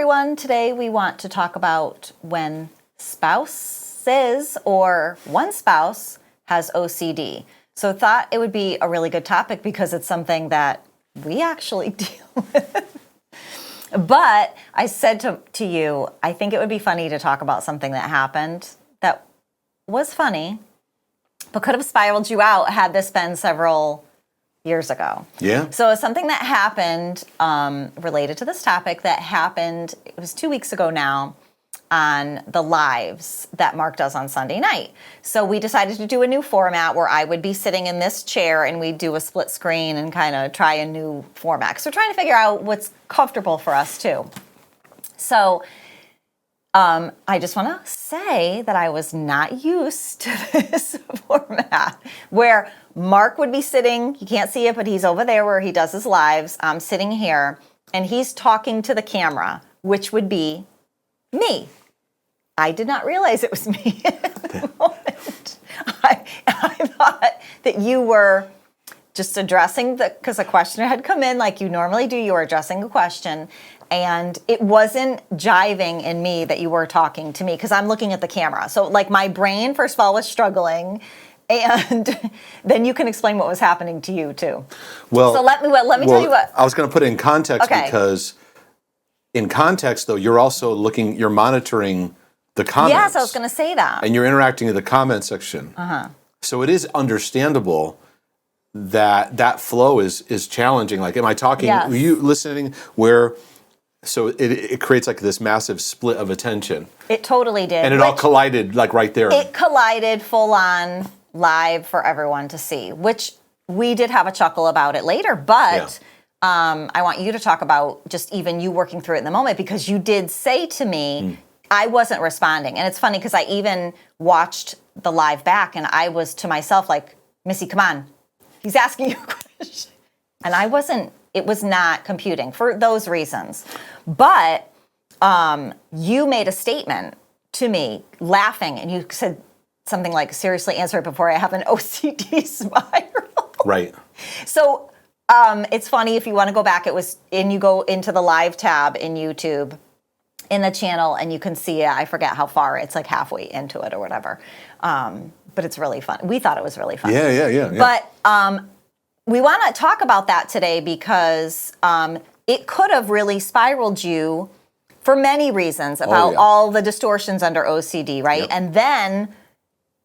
everyone. Today we want to talk about when spouses or one spouse has OCD. So thought it would be a really good topic because it's something that we actually deal with. But I said to you, I think it would be funny to talk about something that happened that was funny, but could have spiraled you out had this been several years ago. Yeah. So something that happened related to this topic that happened, it was 2 weeks ago now, on the lives that Mark does on Sunday night. So we decided to do a new format where I would be sitting in this chair and we'd do a split screen and kind of try a new format. So we're trying to figure out what's comfortable for us too. So I just want to say that I was not used to this format where Mark would be sitting, you can't see it, but he's over there where he does his lives. I'm sitting here and he's talking to the camera, which would be me. I did not realize it was me at the moment. I thought that you were just addressing because a question had come in like you normally do. You were addressing a question. And it wasn't jiving in me that you were talking to me because I'm looking at the camera. So like my brain, first of all, was struggling. And then you can explain what was happening to you too. Well, so let me tell you what. I was going to put it in context Okay. because in context though, you're monitoring the comments. Yes, I was going to say that. And you're interacting in the comment section. Uh-huh. So it is understandable that flow is challenging. Like, am I talking? Yes. Were you listening? So it creates like this massive split of attention. It totally did. And it all collided like right there. It collided full on live for everyone to see, which we did have a chuckle about it later. But I want you to talk about just even you working through it in the moment because you did say to me, I wasn't responding. And it's funny because I even watched the live back and I was to myself like, Missy, come on. He's asking you a question. And I wasn't. It was not computing for those reasons. But you made a statement to me laughing and you said something like, seriously, answer it before I have an OCD spiral. Right. So it's funny if you want to go back, you go into the live tab in YouTube in the channel and you can see it. I forget how far, it's like halfway into it or whatever. But it's really fun. We thought it was really fun. Yeah. But we want to talk about that today because it could have really spiraled you for many reasons about all the distortions under OCD, right? Yep. And then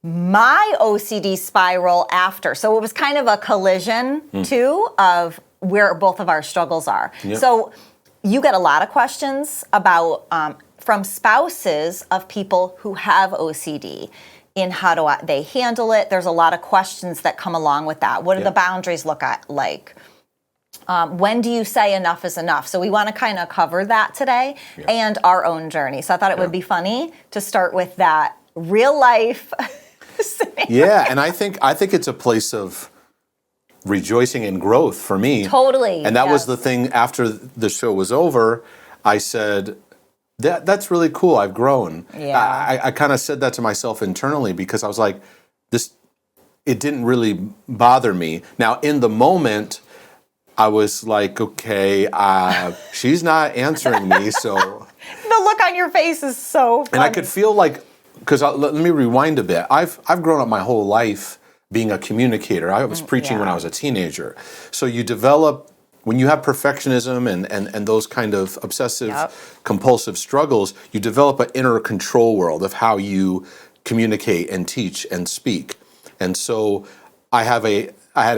my OCD spiral after. So it was kind of a collision, too, of where both of our struggles are. Yep. So you get a lot of questions about from spouses of people who have OCD. In how do they handle it? There's a lot of questions that come along with that. What do the boundaries look like? When do you say enough is enough? So we want to kind of cover that today and our own journey. So I thought it would be funny to start with that real life scenario. Yeah, and I think it's a place of rejoicing and growth for me. Totally. And that was the thing after the show was over, I said, that's really cool. I've grown. Yeah. I kind of said that to myself internally because I was like, it didn't really bother me. Now, in the moment, I was like, okay, she's not answering me, so. The look on your face is so funny. And I could feel like, because let me rewind a bit. I've grown up my whole life being a communicator. I was preaching when I was a teenager. So you develop, when you have perfectionism and those kind of obsessive compulsive struggles, you develop an inner control world of how you communicate and teach and speak. And so I had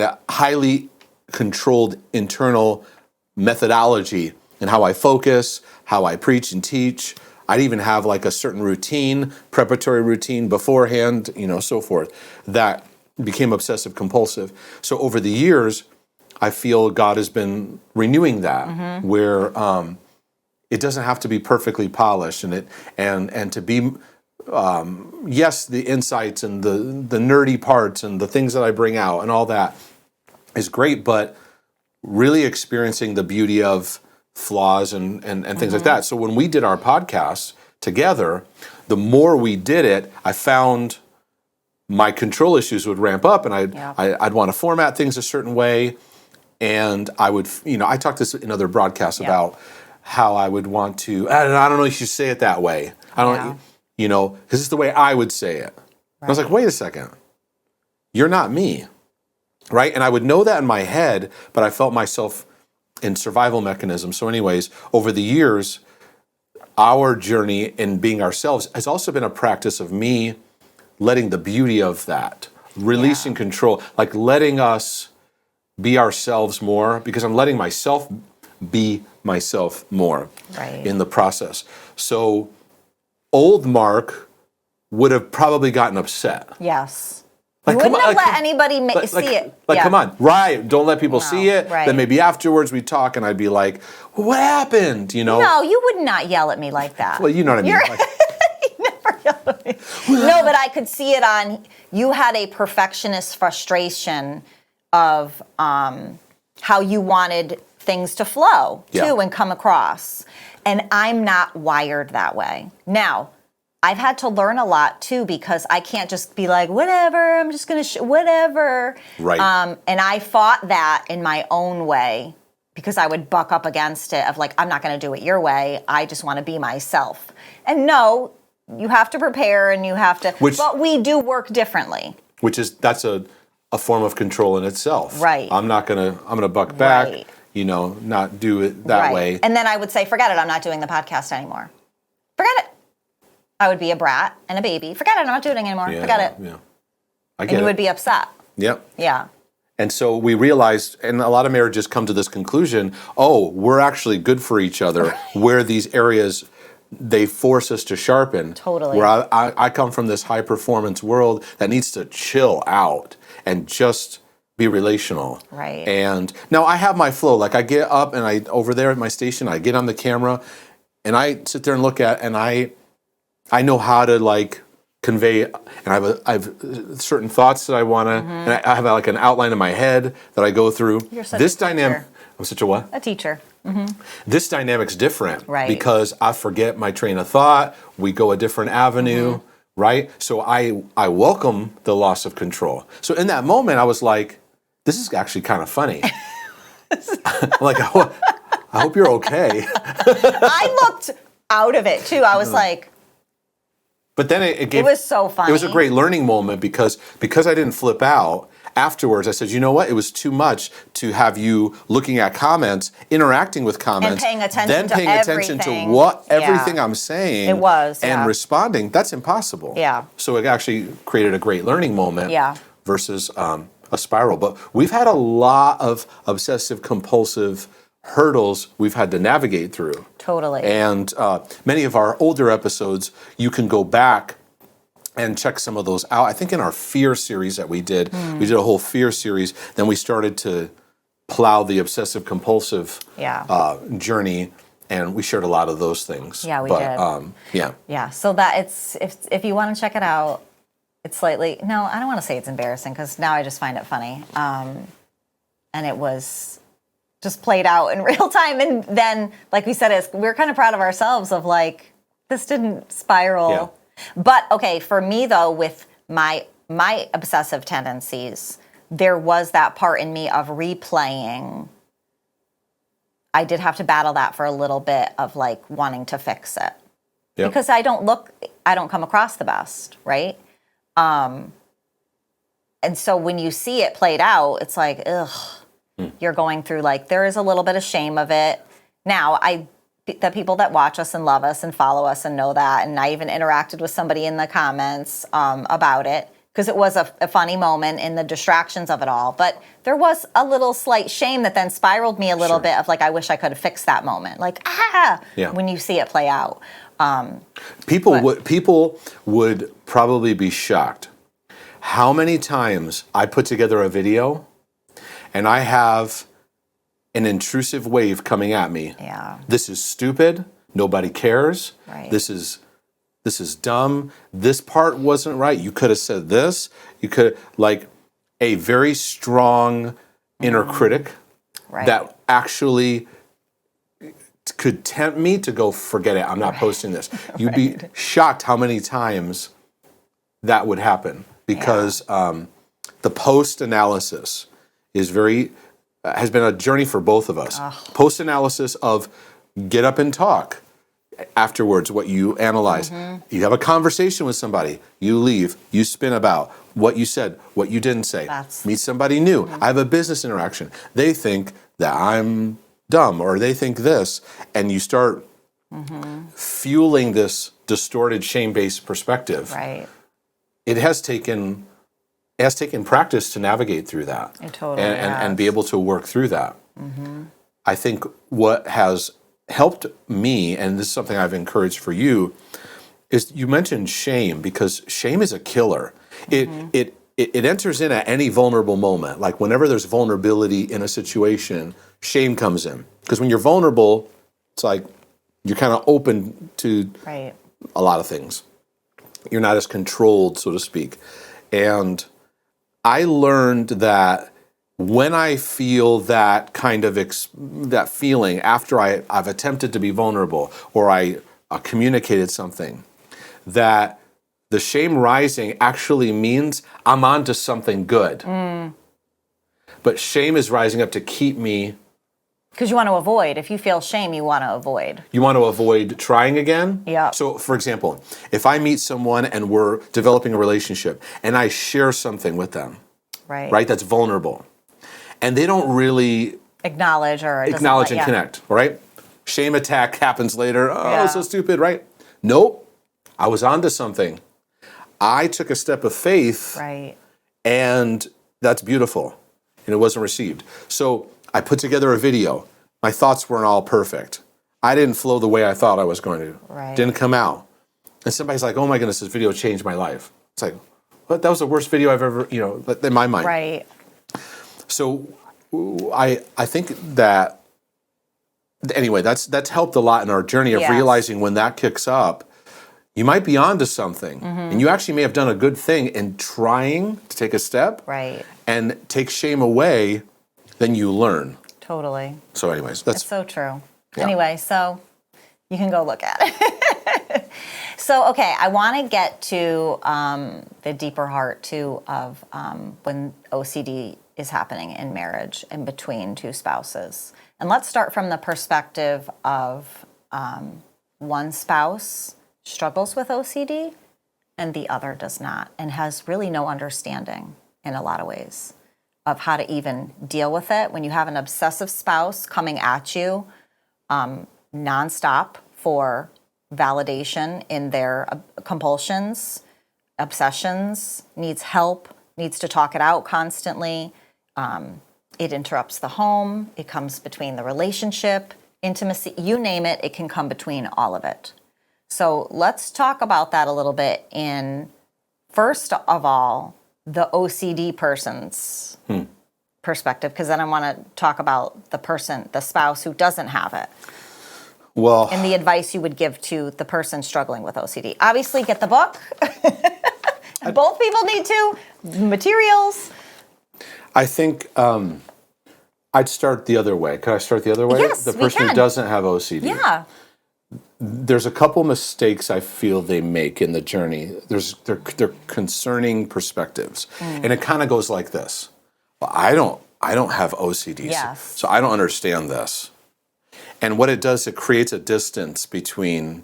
a highly controlled internal methodology in how I focus, how I preach and teach. I'd even have like a certain routine, preparatory routine beforehand, so forth, that became obsessive compulsive. So over the years, I feel God has been renewing that, where it doesn't have to be perfectly polished, and to be yes, the insights and the nerdy parts and the things that I bring out and all that is great, but really experiencing the beauty of flaws and things like that. So when we did our podcast together, the more we did it, I found my control issues would ramp up, and I'd want to format things a certain way. And I would, I talked this in other broadcasts about how I would want to. I don't know if you should say it that way. I don't, because it's the way I would say it. Right. I was like, wait a second, you're not me, right? And I would know that in my head, but I felt myself in survival mechanisms. So, anyways, over the years, our journey in being ourselves has also been a practice of me letting the beauty of that, releasing control, like letting us be ourselves more, because I'm letting myself be myself more in the process. So old Mark would have probably gotten upset. Yes. Like, you wouldn't have let anybody see it. Come on. Right. Don't let people see it. Right. Then maybe afterwards we talk and I'd be like, what happened? No, you would not yell at me like that. Well, you know what I mean. You never yell at me. No, but I could see it on, you had a perfectionist frustration of how you wanted things to flow too and come across. And I'm not wired that way. Now, I've had to learn a lot too, because I can't just be like, whatever, I'm just going to, whatever. Right. And I fought that in my own way, because I would buck up against it of like, I'm not going to do it your way. I just want to be myself. And no, you have to prepare and you have to, but we do work differently. That's a form of control in itself. Right. I'm going to buck back, not do it that way. And then I would say, forget it, I'm not doing the podcast anymore. Forget it. I would be a brat and a baby. Forget it, I'm not doing it anymore. Forget it. Yeah. And you would be upset. Yep. Yeah. And so we realized, and a lot of marriages come to this conclusion, we're actually good for each other, where these areas, they force us to sharpen. Totally. Where I come from this high performance world that needs to chill out and just be relational. Right. And now I have my flow. Like I get up and over there at my station, I get on the camera and I sit there and look at, and I know how to like convey, and I have certain thoughts that I want to, and I have like an outline in my head that I go through. You're such this a dynamic. teacher. I'm such a what? A teacher. Mm-hmm. This dynamic's different, right? Because I forget my train of thought. We go a different avenue, right? So I welcome the loss of control. So in that moment, I was like, this is actually kind of funny. I'm like, I hope you're okay. I looked out of it too. I was like. But then it was so funny. It was a great learning moment because I didn't flip out. Afterwards, I said, you know what? It was too much to have you looking at comments, interacting with comments, and then paying attention to what everything I'm saying. It was, and responding. That's impossible. Yeah. So it actually created a great learning moment. Yeah. Versus a spiral. But we've had a lot of obsessive-compulsive hurdles we've had to navigate through. Totally. And many of our older episodes, you can go back and check some of those out. I think in our fear series that we did a whole fear series. Then we started to plow the obsessive-compulsive journey, and we shared a lot of those things. Yeah, we did. Yeah. So that it's if you want to check it out, it's slightly, no, I don't want to say it's embarrassing, because now I just find it funny. And it was just played out in real time. And then, like we said, we're kind of proud of ourselves of like, this didn't spiral. Yeah. But okay, for me though, with my obsessive tendencies, there was that part in me of replaying. I did have to battle that for a little bit of like wanting to fix it. Yep. Because I don't come across the best, right? And so when you see it played out, it's like, ugh, you're going through like, there is a little bit of shame of it. Now, the people that watch us and love us and follow us and know that, and I even interacted with somebody in the comments about it, because it was a funny moment in the distractions of it all. But there was a little slight shame that then spiraled me a little bit of like, I wish I could have fixed that moment. Like, when you see it play out. People would probably be shocked how many times I put together a video and I have an intrusive wave coming at me. Yeah. This is stupid. Nobody cares. Right. This is dumb. This part wasn't right. You could have said this. You could, like, a very strong inner critic that actually could tempt me to go, forget it, I'm not posting this. You'd be shocked how many times that would happen, because the post analysis is has been a journey for both of us. Post analysis of get up and talk. Afterwards, what you analyze. You have a conversation with somebody. You leave. You spin about what you said, what you didn't say. Meet somebody new. I have a business interaction. They think that I'm dumb, or they think this, and you start fueling this distorted shame-based perspective. Right. It has taken practice to navigate through that. It totally and be able to work through that. I think what has helped me, and this is something I've encouraged for you, is you mentioned shame, because shame is a killer. It enters in at any vulnerable moment. Like whenever there's vulnerability in a situation, shame comes in. Because when you're vulnerable, it's like you're kind of open to a lot of things. You're not as controlled, so to speak. And I learned that when I feel that kind of that feeling after I've attempted to be vulnerable, or I communicated something, that the shame rising actually means I'm onto something good. But shame is rising up to keep me. Because you want to avoid. If you feel shame, you want to avoid. You want to avoid trying again? Yeah. So, for example, if I meet someone and we're developing a relationship and I share something with them, right, that's vulnerable, and they don't really acknowledge and connect, right? Shame attack happens later. Oh, so stupid, right? Nope. I was onto something. I took a step of faith, and that's beautiful, and it wasn't received. So I put together a video. My thoughts weren't all perfect. I didn't flow the way I thought I was going to. Didn't come out. And somebody's like, oh my goodness, this video changed my life. It's like, what? That was the worst video I've ever, in my mind. Right. So I think that, anyway, that's helped a lot in our journey of realizing when that kicks up, you might be onto something. And you actually may have done a good thing in trying to take a step and take shame away, then you learn. Totally. So anyways, that's so true. Yeah. Anyway, so you can go look at it. So, okay, I want to get to the deeper heart, too, of when OCD is happening in marriage in between two spouses. And let's start from the perspective of one spouse struggles with OCD and the other does not, and has really no understanding in a lot of ways of how to even deal with it. When you have an obsessive spouse coming at you nonstop for validation in their compulsions, obsessions, needs help, needs to talk it out constantly. It interrupts the home. It comes between the relationship, intimacy, you name it, it can come between all of it. So let's talk about that a little bit in, first of all, the OCD person's perspective, because then I want to talk about the spouse who doesn't have it. Well, and the advice you would give to the person struggling with OCD. Obviously, get the book. Both people need to. Materials. I think I'd start the other way. Could I start the other way? Yes, the person who doesn't have OCD. Yeah. There's a couple mistakes I feel they make in the journey. They're concerning perspectives, and it kind of goes like this: well, I don't have OCD, so I don't understand this. And what it does, it creates a distance between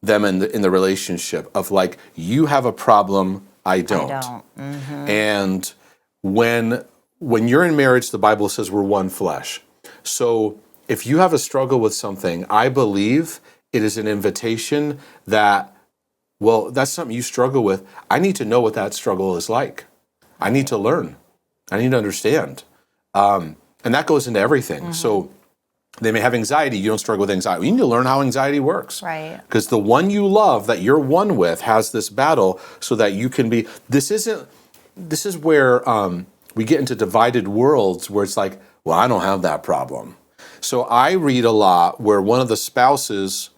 them and in the relationship of like, you have a problem, I don't. And when you're in marriage, the Bible says we're one flesh. So if you have a struggle with something, I believe it is an invitation that, well, that's something you struggle with. I need to know what that struggle is like. I need to learn. I need to understand. And that goes into everything. So they may have anxiety. You don't struggle with anxiety. You need to learn how anxiety works. Right. Because the one you love, that you're one with, has this battle so that you can be. This is where we get into divided worlds where it's like, well, I don't have that problem. So I read a lot where one of the spouses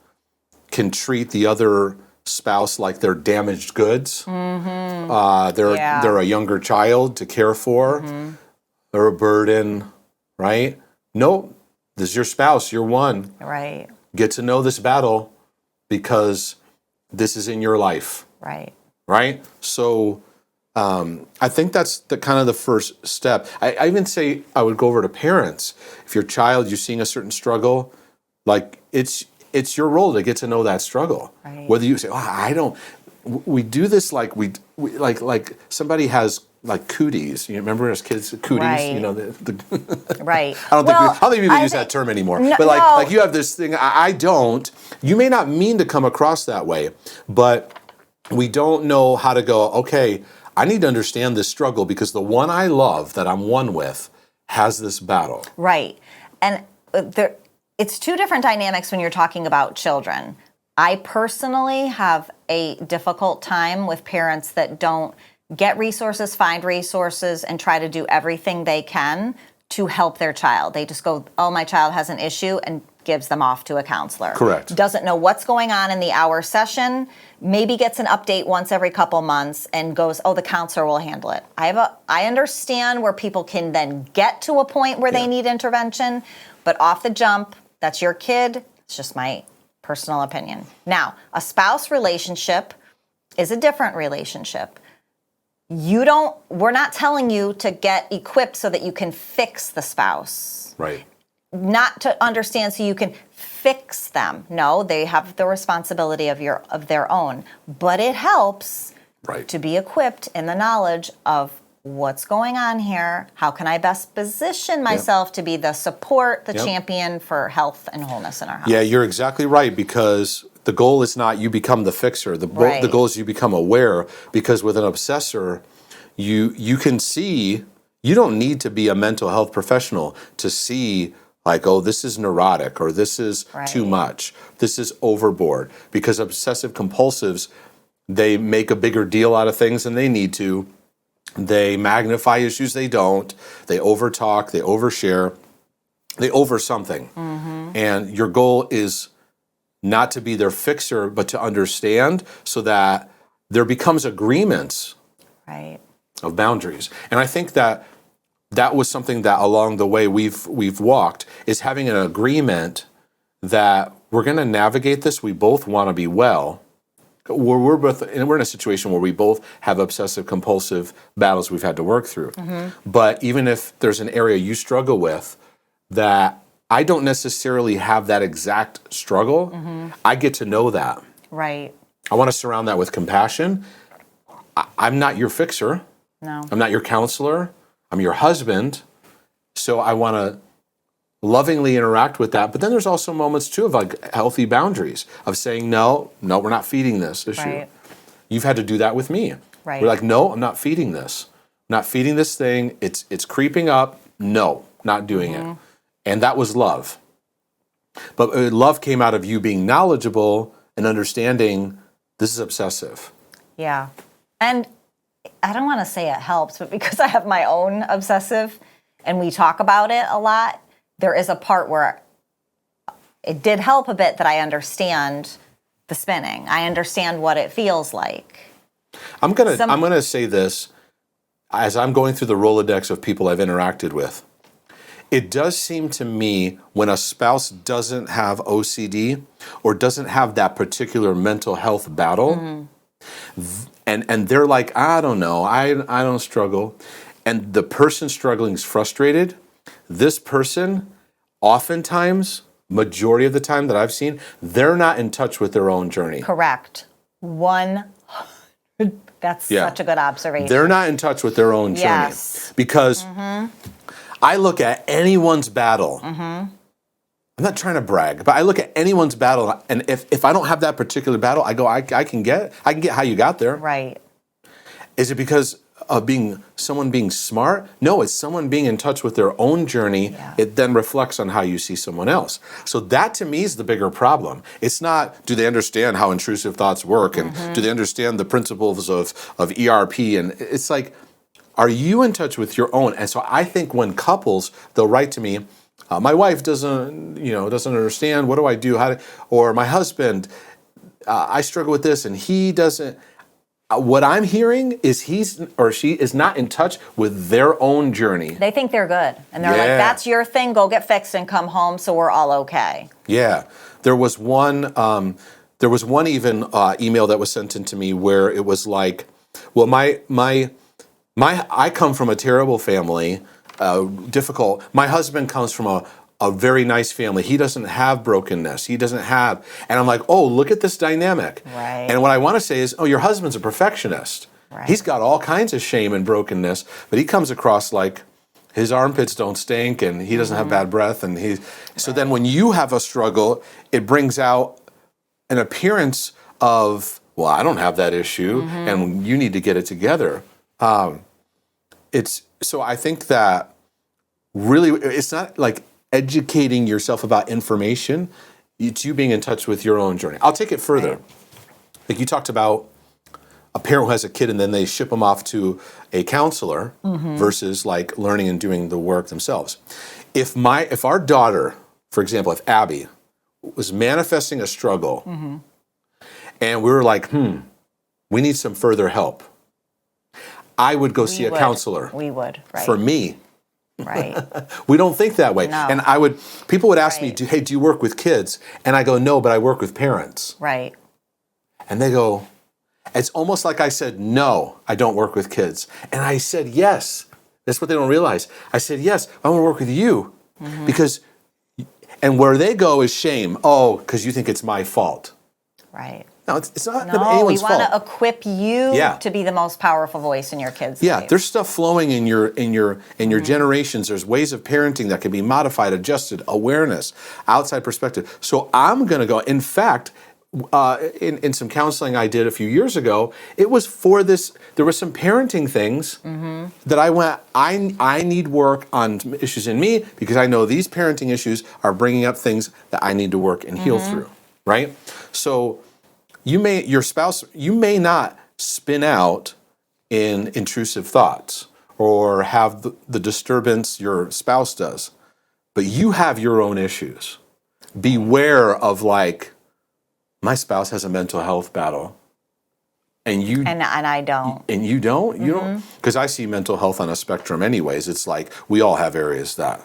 can treat the other spouse like they're damaged goods. They're a younger child to care for. They're a burden, right? No, this is your spouse. You're one. Right. Get to know this battle because this is in your life. Right. Right? So I think that's the kind of the first step. I even say I would go over to parents. If your child, you're seeing a certain struggle, Like it's your role to get to know that struggle. Right. Whether you say, "Oh, I don't," we do this like we like somebody has like cooties. You remember as kids, cooties. Right. You know the Right. I don't think people use that term anymore. No, but no. like you have this thing. I don't. You may not mean to come across that way, but we don't know how to go. Okay, I need to understand this struggle because the one I love that I'm one with has this battle. Right. And it's two different dynamics when you're talking about children. I personally have a difficult time with parents that don't get resources, find resources, and try to do everything they can to help their child. They just go, oh, my child has an issue, and gives them off to a counselor. Correct. Doesn't know what's going on in the hour session, maybe gets an update once every couple months and goes, oh, the counselor will handle it. I understand where people can then get to a point where they need intervention, but off the jump, that's your kid. It's just my personal opinion. Now, a spouse relationship is a different relationship. We're not telling you to get equipped so that you can fix the spouse. Right. Not to understand so you can fix them. No, they have the responsibility of their own. But it helps to be equipped in the knowledge of what's going on here. How can I best position myself to be the support, the champion for health and wholeness in our house? Yeah, you're exactly right, because the goal is not you become the fixer. The goal is you become aware, because with an obsessor, you can see, you don't need to be a mental health professional to see like, oh, this is neurotic, or this is too much, this is overboard. Because obsessive compulsives, they make a bigger deal out of things than they need to. They magnify issues they don't. They overtalk, they overshare, they over something. And your goal is not to be their fixer, but to understand so that there becomes agreements of boundaries. And I think that was something that along the way we've walked, is having an agreement that we're going to navigate this. We both want to be well. We're in a situation where we both have obsessive compulsive battles we've had to work through. But even if there's an area you struggle with that I don't necessarily have that exact struggle, I get to know that. Right. I want to surround that with compassion. I'm not your fixer. No. I'm not your counselor. I'm your husband. So I want to lovingly interact with that. But then there's also moments too of like healthy boundaries of saying, no, we're not feeding this issue. You've had to do that with me. We're like, no, I'm not feeding this. I'm not feeding this thing. It's creeping up. No, not doing it. And that was love. But love came out of you being knowledgeable and understanding this is obsessive. Yeah. And I don't want to say it helps, but because I have my own obsessive and we talk about it a lot, there is a part where it did help a bit that I understand the spinning. I understand what it feels like. I'm gonna say this as I'm going through the Rolodex of people I've interacted with. It does seem to me when a spouse doesn't have OCD or doesn't have that particular mental health battle, and they're like, I don't know, I don't struggle, and the person struggling is frustrated, this person, oftentimes, majority of the time that I've seen, they're not in touch with their own journey. Correct. That's such a good observation. They're not in touch with their own journey. Because I look at anyone's battle. I'm not trying to brag, but I look at anyone's battle, and if I don't have that particular battle, I go, I can get how you got there. Right. Is it because of someone being smart? No, it's someone being in touch with their own journey. It then reflects on how you see someone else. So that to me is the bigger problem. It's not, do they understand how intrusive thoughts work, and do they understand the principles of ERP? And it's like, are you in touch with your own? And so I think when couples, they'll write to me, my wife doesn't understand. What do I do? Or my husband, I struggle with this, and he doesn't. What I'm hearing is he or she is not in touch with their own journey. They think they're good. And they're like, that's your thing, go get fixed and come home so we're all okay. Yeah. There was one even email that was sent in to me where it was like, well, I come from a terrible family, difficult. My husband comes from a very nice family. He doesn't have brokenness. He doesn't have, and I'm like, oh, look at this dynamic. Right. And what I want to say is, oh, your husband's a perfectionist. Right. He's got all kinds of shame and brokenness, but he comes across like his armpits don't stink and he doesn't have bad breath. And so then when you have a struggle, it brings out an appearance of, well, I don't have that issue and you need to get it together. So I think that really, it's not like educating yourself about information. It's you being in touch with your own journey. I'll take it further. Right. Like you talked about a parent who has a kid and then they ship them off to a counselor versus like learning and doing the work themselves. If our daughter, for example, if Abby was manifesting a struggle and we were like, we need some further help, I would go see a counselor. We would, right. For me. Right. We don't think that way. No. And people would ask me, hey, do you work with kids? And I go, no, but I work with parents. Right. And they go, it's almost like I said, no, I don't work with kids. And I said, yes. That's what they don't realize. I said, yes, I want to work with you. Because, and where they go is shame. Oh, because you think it's my fault. Right. No, it's not No, anyone's we fault. want to equip you to be the most powerful voice in your kids' life. There's stuff flowing in your generations. There's ways of parenting that can be modified, adjusted, awareness, outside perspective. So I'm going to go. In fact, in some counseling I did a few years ago, it was for this. There were some parenting things that I went. I need work on issues in me because I know these parenting issues are bringing up things that I need to work and heal through. Right. So your spouse may not spin out in intrusive thoughts or have the disturbance your spouse does, but you have your own issues. Beware of like, my spouse has a mental health battle, and I don't. And you don't? You don't? Because I see mental health on a spectrum anyways. It's like we all have areas that,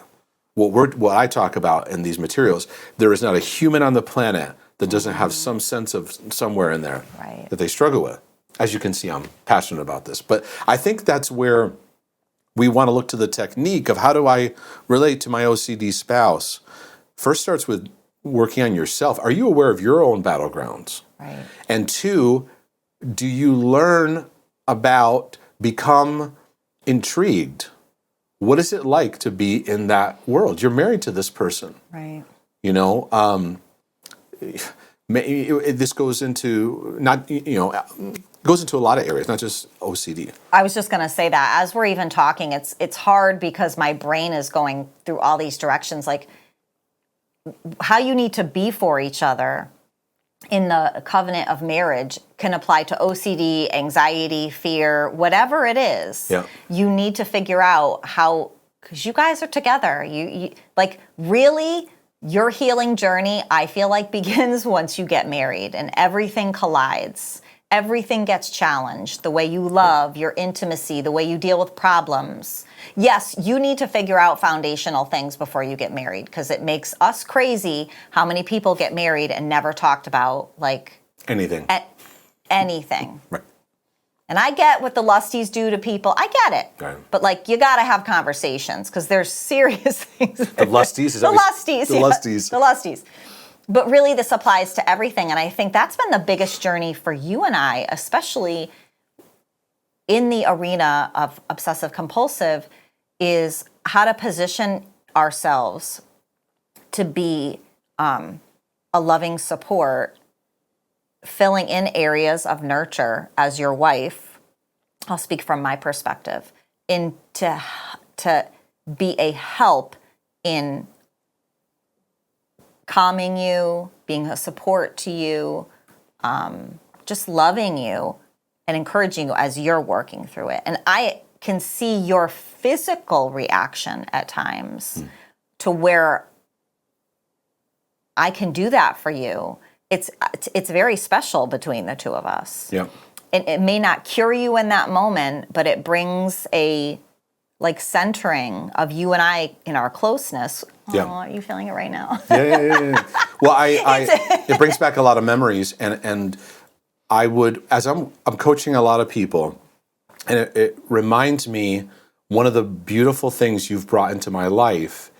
what I talk about in these materials, there is not a human on the planet that doesn't have some sense of somewhere in there that they struggle with. As you can see, I'm passionate about this. But I think that's where we want to look to the technique of how do I relate to my OCD spouse. First starts with working on yourself. Are you aware of your own battlegrounds? Right. And two, do you learn about, become intrigued? What is it like to be in that world? You're married to this person. Right. You know, this goes into goes into a lot of areas, not just OCD. I was just going to say that as we're even talking, it's hard because my brain is going through all these directions, like how you need to be for each other in the covenant of marriage can apply to OCD, anxiety, fear, whatever it is. Yeah. You need to figure out how, because you guys are together. You like really. Your healing journey, I feel like, begins once you get married and everything collides. Everything gets challenged. The way you love, your intimacy, the way you deal with problems. Yes, you need to figure out foundational things before you get married because it makes us crazy how many people get married and never talked about like anything. Anything. Right. And I get what the lusties do to people. I get it. Right. But like you got to have conversations because there's serious things. The lusties? The lusties. The lusties. The lusties. But really this applies to everything. And I think that's been the biggest journey for you and I, especially in the arena of obsessive compulsive, is how to position ourselves to be a loving support, filling in areas of nurture as your wife. I'll speak from my perspective, to be a help in calming you, being a support to you, just loving you and encouraging you as you're working through it. And I can see your physical reaction at times to where I can do that for you. It's very special between the two of us. Yeah. And it may not cure you in that moment, but it brings a like centering of you and I in our closeness. Yeah. Oh, are you feeling it right now? Yeah. Well, it brings back a lot of memories, and I would, as I'm coaching a lot of people, and it reminds me one of the beautiful things you've brought into my life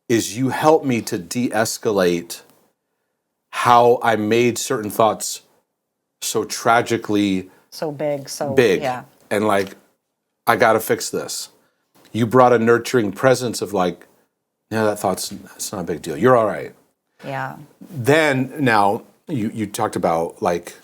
is you help me to de-escalate how I made certain thoughts so tragically So big, big. yeah. And like, I got to fix this. You brought a nurturing presence of like, yeah, it's not a big deal. You're all right. Yeah. Then now you talked about like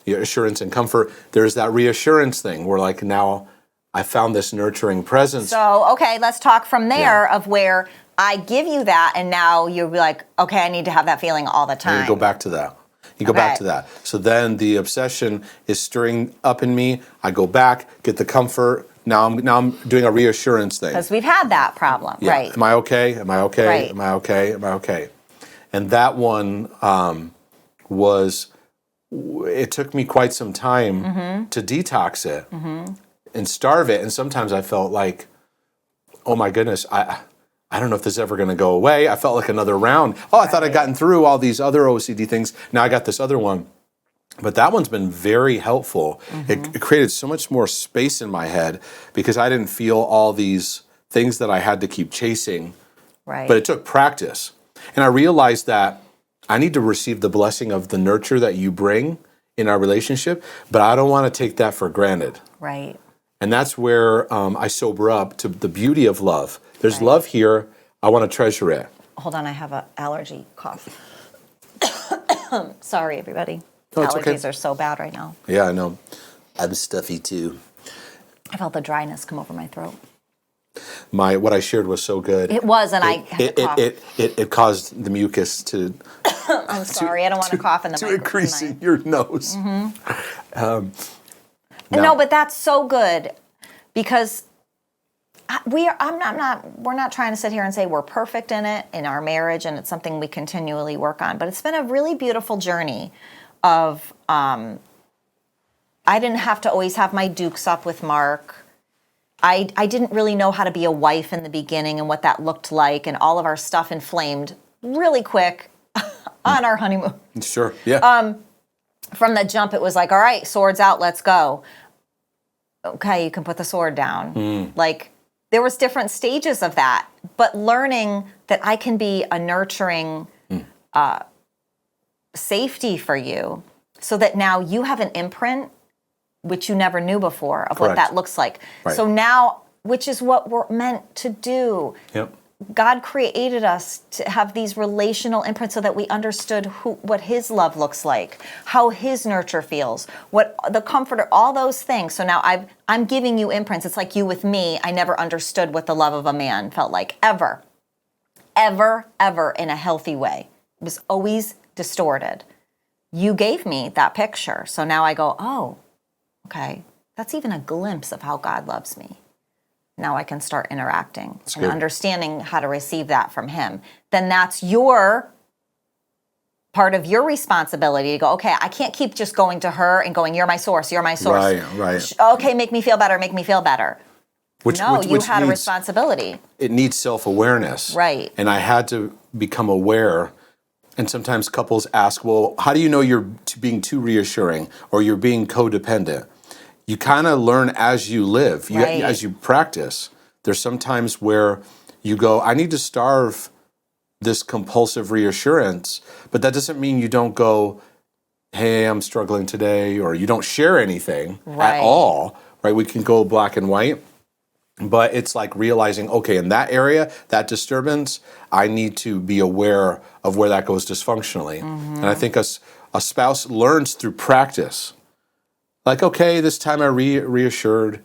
your assurance and comfort. There's that reassurance thing where like now I found this nurturing presence. So, okay, let's talk from there of where I give you that, and now you'll be like, okay, I need to have that feeling all the time. And you go back to that. You go back to that. So then the obsession is stirring up in me. I go back, get the comfort. Now I'm doing a reassurance thing. Because we've had that problem, Yeah. right? Am I okay? Am I okay? Right. Am I okay? Am I okay? And that one it took me quite some time to detox it and starve it. And sometimes I felt like, oh my goodness, I don't know if this is ever going to go away. I felt like another round. Oh, I thought I'd gotten through all these other OCD things. Now I got this other one. But that one's been very helpful. It created so much more space in my head because I didn't feel all these things that I had to keep chasing. Right. But it took practice. And I realized that I need to receive the blessing of the nurture that you bring in our relationship, but I don't want to take that for granted. Right. And that's where I sober up to the beauty of love. There's love here. I want to treasure it. Hold on, I have an allergy cough. Sorry, everybody. No, it's Allergies okay. are so bad right now. Yeah, I know. I'm stuffy too. I felt the dryness come over my throat. What I shared was so good. It was, and I had to cough. It caused the mucus to I'm sorry, I don't want to cough in the to microphone increase in tonight. your nose. No, but that's so good because we're not trying to sit here and say we're perfect in it in our marriage, and it's something we continually work on. But it's been a really beautiful journey of I didn't have to always have my dukes up with Mark. I didn't really know how to be a wife in the beginning and what that looked like, and all of our stuff inflamed really quick on our honeymoon. Sure. Yeah. From the jump, it was like, all right, swords out, let's go. Okay, you can put the sword down. Like, there was different stages of that, but learning that I can be a nurturing safety for you so that now you have an imprint which you never knew before of what that looks like. Right. So now, which is what we're meant to do. Yep. God created us to have these relational imprints so that we understood what His love looks like, how His nurture feels, what the comforter, all those things. So now I'm giving you imprints. It's like you with me. I never understood what the love of a man felt like, ever in a healthy way. It was always distorted. You gave me that picture. So now I go, oh, okay, that's even a glimpse of how God loves me. Now I can start interacting and understanding how to receive that from Him. Then that's your part of your responsibility to go, okay, I can't keep just going to her and going, you're my source, you're my source. Right. Okay, make me feel better. Which you had a responsibility. It needs self-awareness. Right. And I had to become aware. And sometimes couples ask, well, how do you know you're being too reassuring or you're being codependent? You kind of learn as you live, as you practice. There's some times where you go, I need to starve this compulsive reassurance, but that doesn't mean you don't go, hey, I'm struggling today, or you don't share anything at all, right? We can go black and white, but it's like realizing, okay, in that area, that disturbance, I need to be aware of where that goes dysfunctionally. And I think a spouse learns through practice. Like, okay, this time I reassured.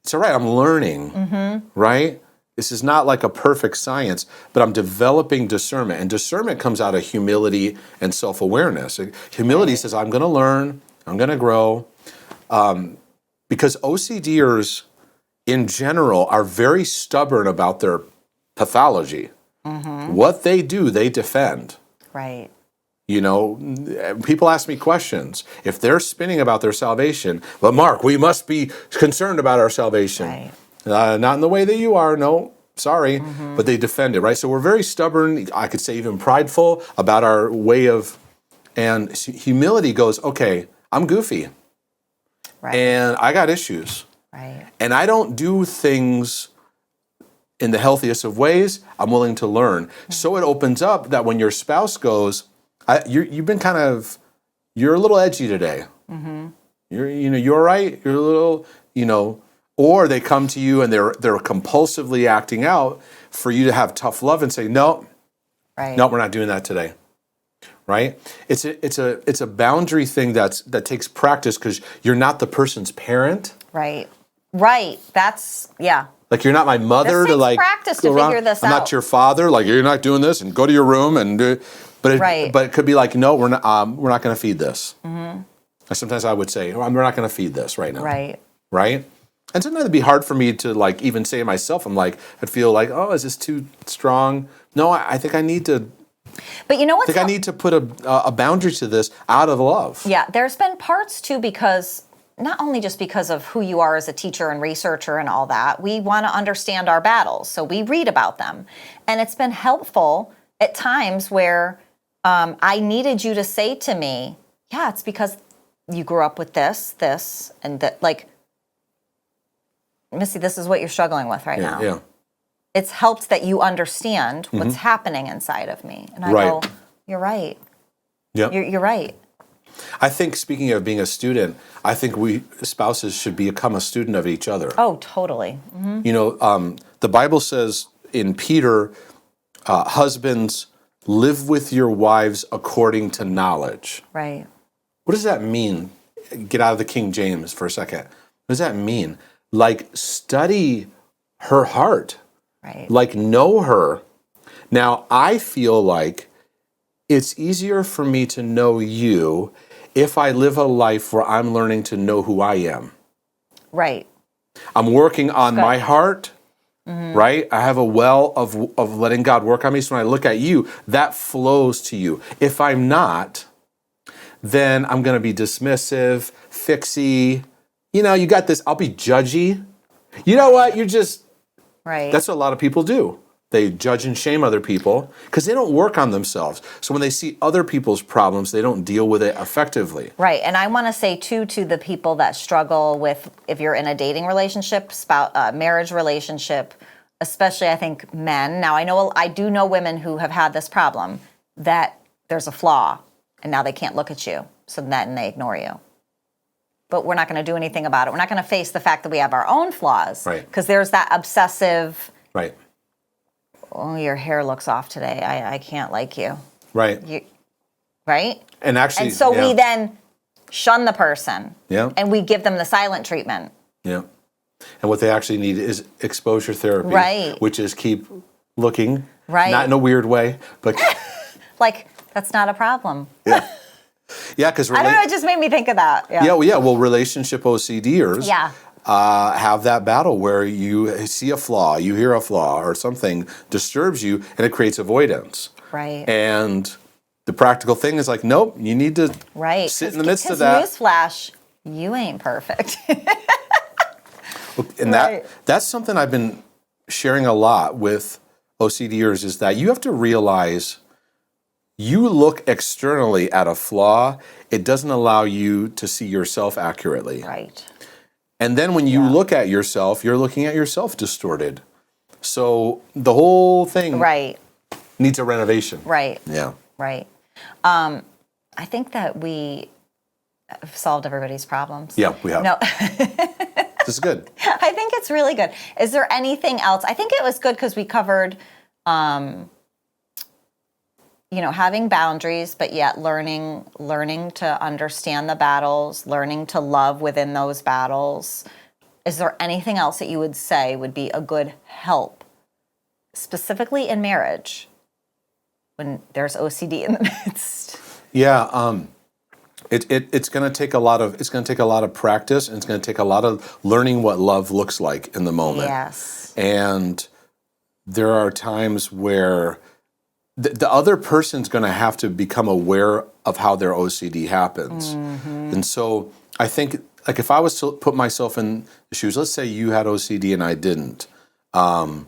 It's all right, I'm learning, right? This is not like a perfect science, but I'm developing discernment. And discernment comes out of humility and self-awareness. Humility says, I'm going to learn, I'm going to grow. Because OCDers, in general, are very stubborn about their pathology. What they do, they defend. Right. You know, people ask me questions. If they're spinning about their salvation, but Mark, we must be concerned about our salvation. Right. Not in the way that you are, no, sorry. But they defend it, right? So we're very stubborn, I could say even prideful about our way of, and humility goes, okay, I'm goofy. Right. And I got issues. Right. And I don't do things in the healthiest of ways, I'm willing to learn. So it opens up that when your spouse goes, you've been you're a little edgy today. You're all right. You're a little, or they come to you and they're compulsively acting out for you to have tough love and say, no, no, we're not doing that today. Right? It's a boundary thing that takes practice because you're not the person's parent. Right. That's, yeah. Like you're not my mother this to takes practice to figure this I'm out. not your father. Like you're not doing this and go to your room and do. But it could be like, no, we're not going to feed this. Sometimes I would say, we're not going to feed this right now. Right. And sometimes it'd be hard for me to like even say it myself. I'd feel like, oh, is this too strong? No, I think I need to. But you know what? I need to put a boundary to this out of love. Yeah, there's been parts too because not only just because of who you are as a teacher and researcher and all that, we want to understand our battles, so we read about them, and it's been helpful at times where I needed you to say to me, "Yeah, it's because you grew up with this, and that." Like, Missy, this is what you're struggling with right now. Yeah. It's helped that you understand what's happening inside of me. And I go, you're right. Yeah. You're right. I think, speaking of being a student, I think we spouses should become a student of each other. Oh, totally. The Bible says in Peter, husbands, live with your wives according to knowledge. Right. What does that mean? Get out of the King James for a second. What does that mean? Like, study her heart. Right. Like, know her. Now, I feel like it's easier for me to know you if I live a life where I'm learning to know who I am. Right. I'm working on my heart, right? I have a well of letting God work on me. So when I look at you, that flows to you. If I'm not, then I'm going to be dismissive, fixy. You got this. I'll be judgy. You know what? You're just... Right. That's what a lot of people do. They judge and shame other people because they don't work on themselves. So when they see other people's problems, they don't deal with it effectively. Right. And I want to say, too, to the people that struggle with, if you're in a dating relationship, marriage relationship, especially, I think, men. Now, I do know women who have had this problem, that there's a flaw, and now they can't look at you. So then they ignore you. But we're not going to do anything about it. We're not going to face the fact that we have our own flaws. Right. Because there's that obsessive... Right. Oh, your hair looks off today. I can't like you. Right. Right? And actually... And so we then shun the person. Yeah. And we give them the silent treatment. Yeah. And what they actually need is exposure therapy. Right. Which is keep looking. Right. Not in a weird way, but... Like, that's not a problem. Yeah. Yeah, because... I don't know, it just made me think of that. Yeah, well, relationship OCDers... Yeah. Have that battle where you see a flaw, you hear a flaw, or something disturbs you, and it creates avoidance. Right. And the practical thing is like, nope, you need to sit in the midst of that. Newsflash, you ain't perfect. And that's something I've been sharing a lot with OCDers, is that you have to realize you look externally at a flaw, it doesn't allow you to see yourself accurately. Right. And then when you look at yourself, you're looking at yourself distorted. So the whole thing needs a renovation. Right. Yeah. Right. I think that we have solved everybody's problems. Yeah, we have. No. This is good. I think it's really good. Is there anything else? I think it was good because we covered, having boundaries, but yet learning to understand the battles, learning to love within those battles. Is there anything else that you would say would be a good help, specifically in marriage, when there's OCD in the midst? Yeah, it's going to take a lot of practice, and it's going to take a lot of learning what love looks like in the moment. Yes. And there are times where the other person's going to have to become aware of how their OCD happens. Mm-hmm. And so I think, like, if I was to put myself in the shoes, let's say you had OCD and I didn't, I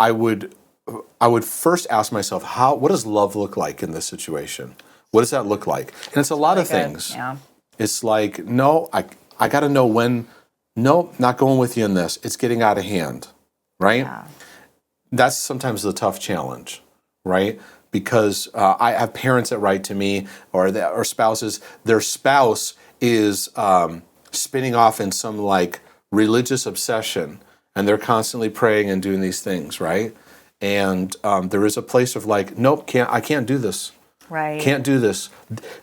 would first ask myself, what does love look like in this situation? What does that look like? And it's a lot of things. Yeah. It's like, no, I got to know when, no, not going with you in this. It's getting out of hand. right? Yeah. That's sometimes the tough challenge, right? Because I have parents that write to me, or spouses. Their spouse is spinning off in some like religious obsession, and they're constantly praying and doing these things, right? And there is a place of like, nope, I can't do this. Right. Can't do this.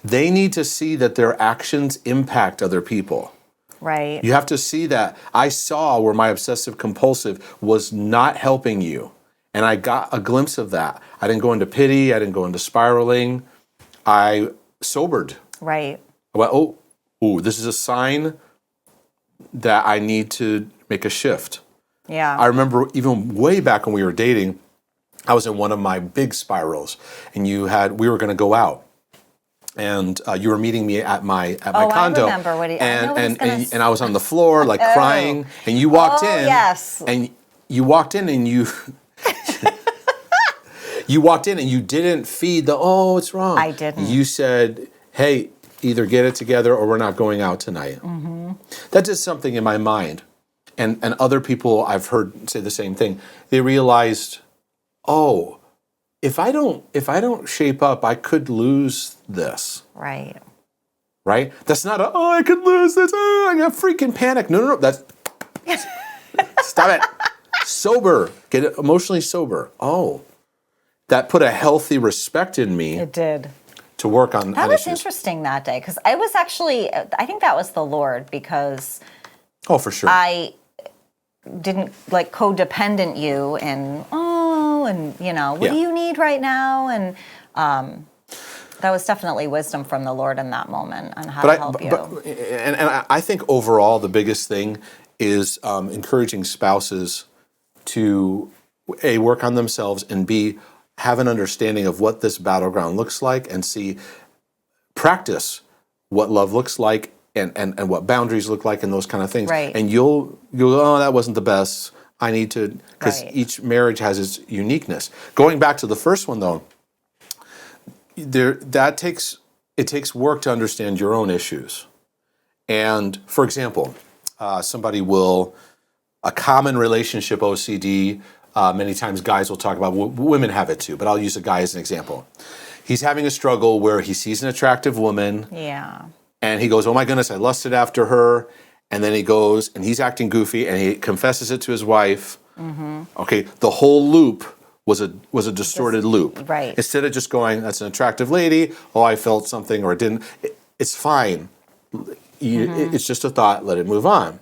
They need to see that their actions impact other people. Right. You have to see that I saw where my obsessive compulsive was not helping you. And I got a glimpse of that. I didn't go into pity. I didn't go into spiraling. I sobered. Right. I went, oh, this is a sign that I need to make a shift. Yeah. I remember even way back when we were dating, I was in one of my big spirals, and we were going to go out, and you were meeting me at my condo. I remember what and I was on the floor like crying, and you walked in. Yes. And you walked in, and you you walked in, and you didn't feed it's wrong. I didn't. You said, "Hey, either get it together, or we're not going out tonight." Mm-hmm. That did something in my mind, and other people I've heard say the same thing. They realized, oh, if I don't shape up, I could lose this. Right. Right? That's not I could lose this. I got freaking panic. No. That's stop it. Sober. Get it emotionally sober. Oh, that put a healthy respect in me. It did. To work on That was issues. interesting that day because I think that was the Lord because Oh, for sure. I didn't like codependent you and what do you need right now? And that was definitely wisdom from the Lord in that moment on how to help you. And I think overall the biggest thing is encouraging spouses to A, work on themselves, and B, have an understanding of what this battleground looks like, and C, practice what love looks like and what boundaries look like and those kind of things. Right. And you'll go, that wasn't the best. I need to, because Right. each marriage has its uniqueness. Going back to the first one though, it takes work to understand your own issues. And for example, a common relationship OCD, many times guys will talk about, women have it too, but I'll use a guy as an example. He's having a struggle where he sees an attractive woman. Yeah. And he goes, oh my goodness, I lusted after her. And then he goes and he's acting goofy and he confesses it to his wife. Mm-hmm. Okay, the whole loop was a distorted loop. Right. Instead of just going, that's an attractive lady, I felt something or it didn't. It's fine. It's just a thought, let it move on.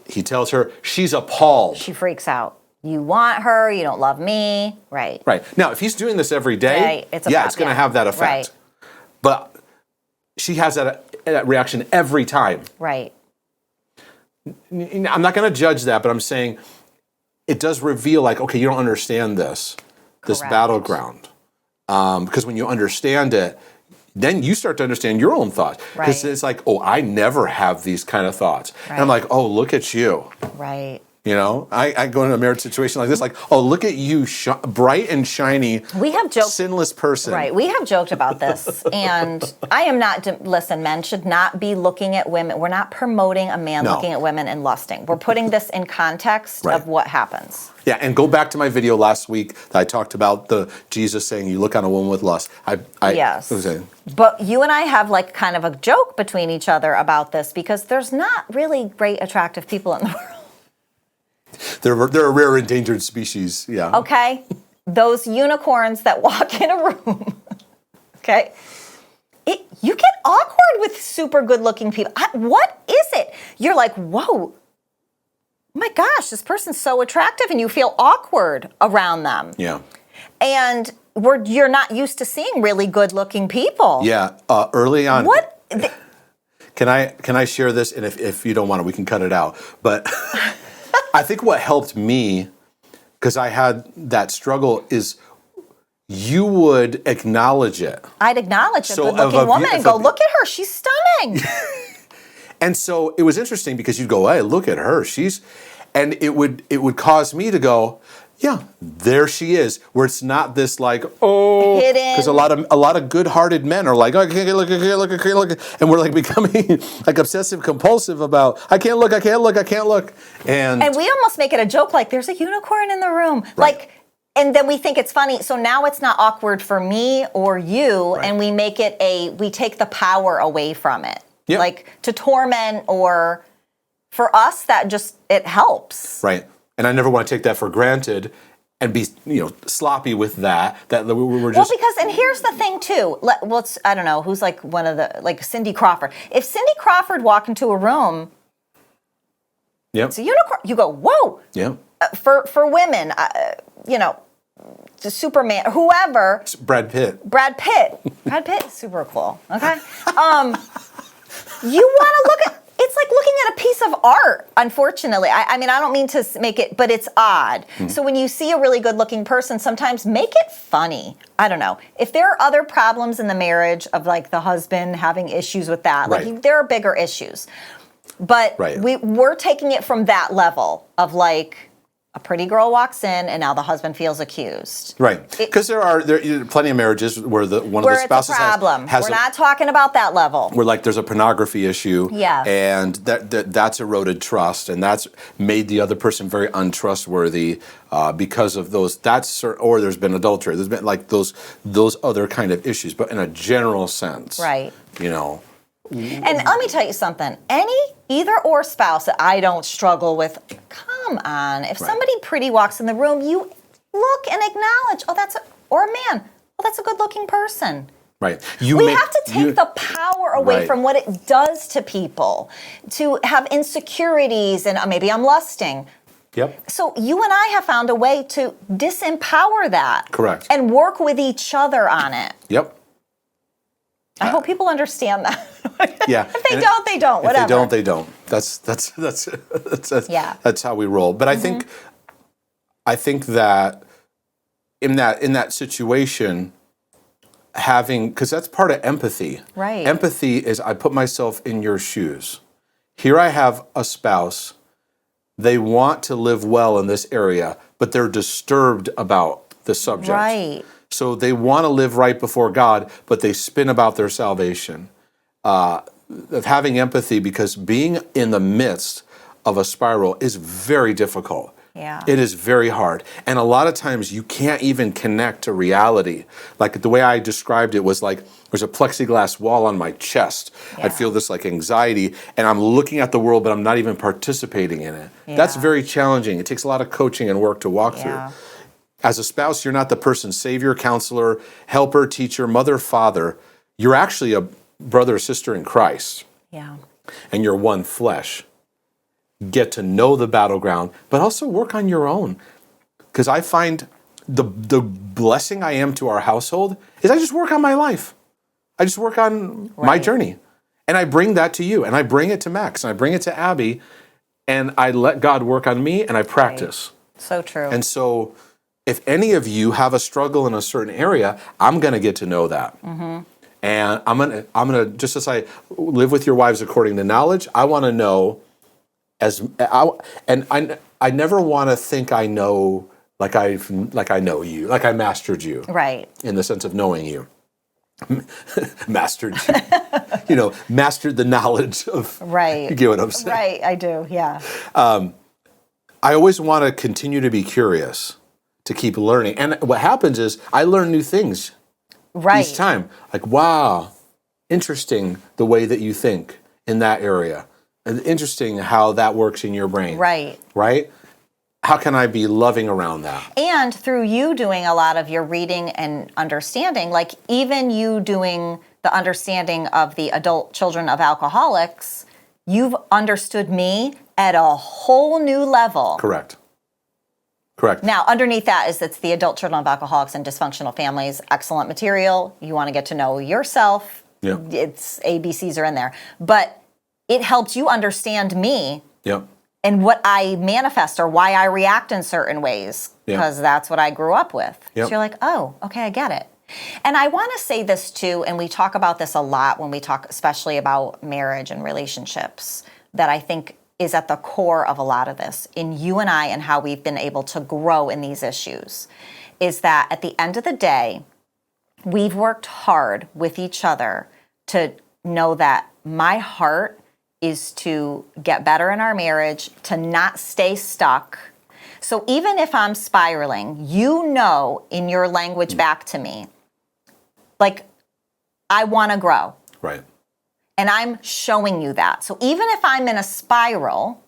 He tells her, she's appalled. She freaks out. You want her, you don't love me. Right. Right. Now, if he's doing this every day, it's going to have that effect. Right. But she has that reaction every time. Right. I'm not going to judge that, but I'm saying it does reveal like, okay, you don't understand this battleground. Because when you understand it, then you start to understand your own thoughts. Because it's like, I never have these kind of thoughts. Right. And I'm like, look at you. Right. You know, I go into a marriage situation like this, like, look at you, bright and shiny, sinless person. Right, we have joked about this, and I am not, listen, men should not be looking at women. We're not promoting a man looking at women and lusting. We're putting this in context of what happens. Yeah, and go back to my video last week that I talked about the Jesus saying you look on a woman with lust. Yes. But you and I have like kind of a joke between each other about this because there's not really great attractive people in the world. They're a rare endangered species, yeah. Okay? Those unicorns that walk in a room, okay? You get awkward with super good-looking people. What is it? You're like, whoa, my gosh, this person's so attractive, and you feel awkward around them. Yeah. And you're not used to seeing really good-looking people. Yeah, early on. What? Can I share this? And if you don't want it, we can cut it out. But I think what helped me, because I had that struggle, is you would acknowledge it. I'd acknowledge a good-looking woman and go, look at her, she's stunning. And so it was interesting because you'd go, hey, look at her, and it would cause me to go, Yeah, there she is. Where it's not this like, oh, hidden. because a lot of good-hearted men are like, oh, I can't look, I can't look, I can't look, and we're like becoming like obsessive-compulsive about, I can't look, I can't look, I can't look, and we almost make it a joke, like there's a unicorn in the room, Right. like. And then we think it's funny. So now it's not awkward for me or you, Right. and we make it we take the power away from it. Yeah. Like to torment, or for us, that just, it helps. right. And I never want to take that for granted and be sloppy with that. That we're just Well, because, and here's the thing too. I don't know, who's like one of the, like Cindy Crawford. If Cindy Crawford walked into a room, Yep. it's a unicorn, you go, whoa. Yeah. For women, Superman, whoever. Brad Pitt. Brad Pitt is super cool. Okay, you want to look at. It's like looking at a piece of art. Unfortunately, I mean, I don't mean to make it, but it's odd. So when you see a really good-looking person, sometimes make it funny. I don't know if there are other problems in the marriage of like the husband having issues with that. Right. Like there are bigger issues, but Right. we're taking it from that level of like. A pretty girl walks in, and now the husband feels accused. Right, because there are plenty of marriages where one of Where the spouses it's a problem. has We're not talking about that level. where like there's a pornography issue, Yes. and that's eroded trust, and that's made the other person very untrustworthy because of those. Or there's been adultery. There's been like those other kind of issues, but in a general sense, Right. And And let me tell you something. Any either or spouse that I don't struggle with, come on. If somebody pretty walks in the room, you look and acknowledge, or a man, oh, that's a good looking person. Right. We have to take the power away Right. from what it does to people, to have insecurities, and maybe I'm lusting. Yep. So you and I have found a way to disempower that. Correct. And work with each other on it. Yep. I hope people understand that. Yeah. If they don't, they don't. Whatever. If they don't, they don't. That's how we roll. But I think that in that situation, because that's part of empathy. Right. Empathy is I put myself in your shoes. Here I have a spouse. They want to live well in this area, but they're disturbed about the subject. Right. So they want to live right before God, but they spin about their salvation. Of having empathy, because being in the midst of a spiral is very difficult. Yeah. It is very hard. And a lot of times you can't even connect to reality. Like the way I described it was like there's a plexiglass wall on my chest. Yeah. I feel this like anxiety, and I'm looking at the world, but I'm not even participating in it. Yeah. That's very challenging. It takes a lot of coaching and work to walk Yeah. through. As a spouse, you're not the person's savior, counselor, helper, teacher, mother, father. You're actually a brother or sister in Christ, Yeah. and you're one flesh. Get to know the battleground, but also work on your own. Because I find the blessing I am to our household is I just work on my life. I just work on my Right. journey. And I bring that to you, and I bring it to Max, and I bring it to Abby, and I let God work on me, and I practice. So true. And so if any of you have a struggle in a certain area, I'm going to get to know that. And I'm gonna just as I live with your wives according to knowledge, I want to know I never want to think I know like I know you, like I mastered you. Right. In the sense of knowing you. Mastered you. Mastered the knowledge of. Right. You get what I'm saying? Right, I do, yeah. I always want to continue to be curious, to keep learning. And what happens is I learn new things Right. each time. Like, wow, interesting the way that you think in that area. And interesting how that works in your brain. Right. Right? How can I be loving around that? And through you doing a lot of your reading and understanding, like even you doing the understanding of the adult children of alcoholics, you've understood me at a whole new level. Correct. Now, underneath that is it's the adult children of alcoholics and dysfunctional families. Excellent material. You want to get to know yourself. Yeah. It's ABCs are in there. But it helps you understand me Yep. and what I manifest or why I react in certain ways, Yeah. because that's what I grew up with. Yep. So you're like, oh, okay, I get it. And I want to say this too, and we talk about this a lot when we talk especially about marriage and relationships, that I think is at the core of a lot of this in you and I and how we've been able to grow in these issues, is that at the end of the day, we've worked hard with each other to know that my heart is to get better in our marriage, to not stay stuck. So even if I'm spiraling, you know, in your language back to me, like, I want to grow. Right. And I'm showing you that. So even if I'm in a spiral,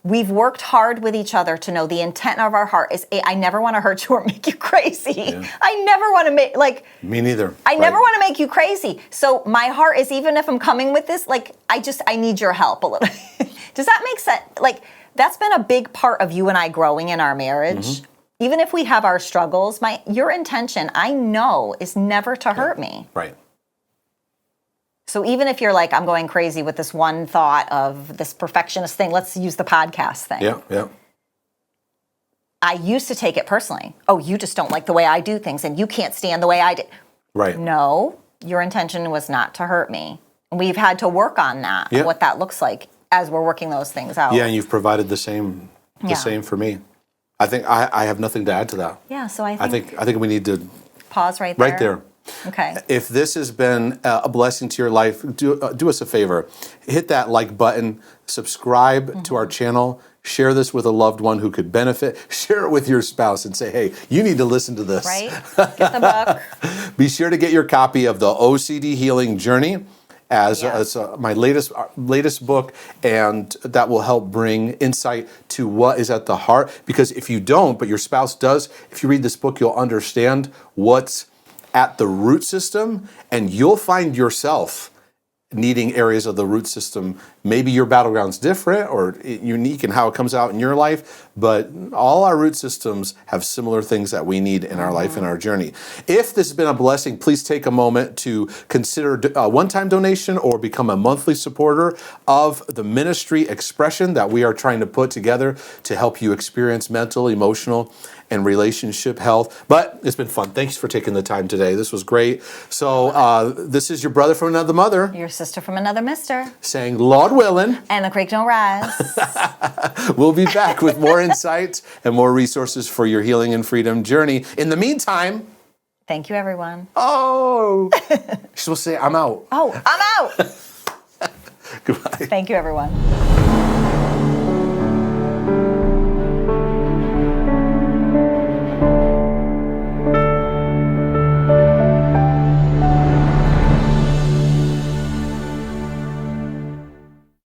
we've worked hard with each other to know the intent of our heart is, I never want to hurt you or make you crazy. Yeah. I never want to make, like... Me neither. I never want to make you crazy. So my heart is, even if I'm coming with this, like, I need your help a little. Does that make sense? Like, that's been a big part of you and I growing in our marriage. Even if we have our struggles, your intention, I know, is never to hurt me. Right. So even if you're like, I'm going crazy with this one thought of this perfectionist thing, let's use the podcast thing. Yeah. I used to take it personally. Oh, you just don't like the way I do things and you can't stand the way I do. Right. No, your intention was not to hurt me. And we've had to work on that, what that looks like as we're working those things out. Yeah, and you've provided the same for me. I think I have nothing to add to that. Yeah, so I think we need to pause right there. Right there. Okay. If this has been a blessing to your life, do us a favor. Hit that like button, subscribe to our channel, share this with a loved one who could benefit, share it with your spouse and say, hey, you need to listen to this. Right? Get the book. Be sure to get your copy of the OCD Healing Journey as my latest book, and that will help bring insight to what is at the heart. Because if you don't, but your spouse does, if you read this book, you'll understand what's at the root system, and you'll find yourself needing areas of the root system. Maybe your battleground's different or unique in how it comes out in your life, but all our root systems have similar things that we need in our life and our journey. If this has been a blessing, please take a moment to consider a one-time donation or become a monthly supporter of the ministry Expression that we are trying to put together to help you experience mental, emotional, and relationship health. But it's been fun. Thanks for taking the time today. This was great. So this is your brother from another mother. Your sister from another mister. Saying, Lord willing. And the creek don't rise. We'll be back with more insights and more resources for your healing and freedom journey. In the meantime. Thank you, everyone. Oh. She'll say, I'm out. Oh, I'm out. Goodbye. Thank you, everyone.